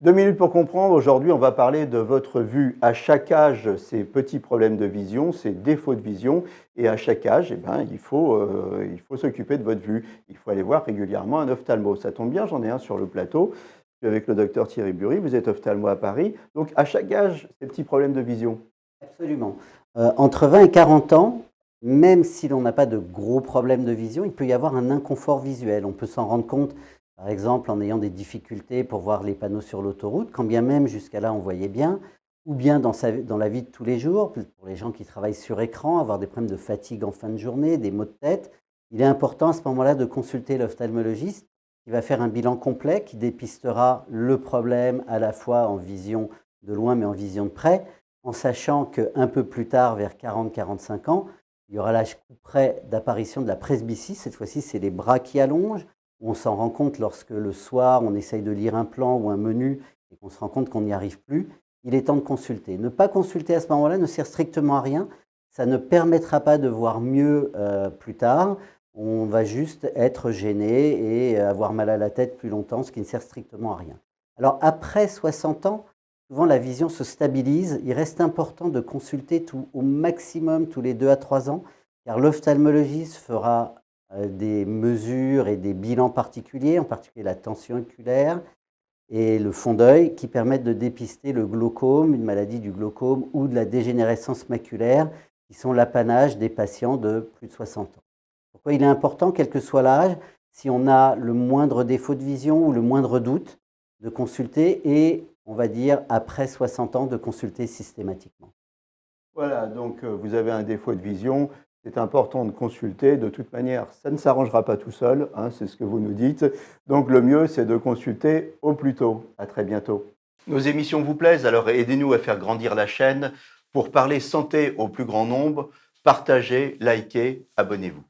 2 minutes pour comprendre. Aujourd'hui, on va parler de votre vue. À chaque âge, ces petits problèmes de vision, ces défauts de vision. Et à chaque âge, il faut s'occuper de votre vue. Il faut aller voir régulièrement un ophtalmo. Ça tombe bien, j'en ai un sur le plateau. Je suis avec le docteur Thierry Bury. Vous êtes ophtalmo à Paris. Donc, à chaque âge, ces petits problèmes de vision. Absolument. Entre 20 et 40 ans, même si l'on n'a pas de gros problèmes de vision, il peut y avoir un inconfort visuel. On peut s'en rendre compte, par exemple, en ayant des difficultés pour voir les panneaux sur l'autoroute, quand bien même jusqu'à là on voyait bien, ou bien dans la vie de tous les jours, pour les gens qui travaillent sur écran, avoir des problèmes de fatigue en fin de journée, des maux de tête. Il est important à ce moment-là de consulter l'ophtalmologiste qui va faire un bilan complet, qui dépistera le problème à la fois en vision de loin mais en vision de près, en sachant qu'un peu plus tard, vers 40-45 ans, il y aura l'âge coup près d'apparition de la presbytie. Cette fois-ci, c'est les bras qui allongent. On s'en rend compte lorsque le soir, on essaye de lire un plan ou un menu et qu'on se rend compte qu'on n'y arrive plus. Il est temps de consulter. Ne pas consulter à ce moment-là ne sert strictement à rien. Ça ne permettra pas de voir mieux plus tard. On va juste être gêné et avoir mal à la tête plus longtemps, ce qui ne sert strictement à rien. Alors après 60 ans, souvent la vision se stabilise. Il reste important de consulter au maximum tous les 2 à 3 ans, car l'ophtalmologiste fera des mesures et des bilans particuliers, en particulier la tension oculaire et le fond d'œil, qui permettent de dépister le glaucome, une maladie du glaucome ou de la dégénérescence maculaire, qui sont l'apanage des patients de plus de 60 ans. Pourquoi il est important, quel que soit l'âge, si on a le moindre défaut de vision ou le moindre doute, de consulter et, on va dire, après 60 ans, de consulter systématiquement. Voilà, donc vous avez un défaut de vision. C'est important de consulter. De toute manière, ça ne s'arrangera pas tout seul, hein, c'est ce que vous nous dites. Donc le mieux, c'est de consulter au plus tôt. À très bientôt. Nos émissions vous plaisent, alors aidez-nous à faire grandir la chaîne pour parler santé au plus grand nombre. Partagez, likez, abonnez-vous.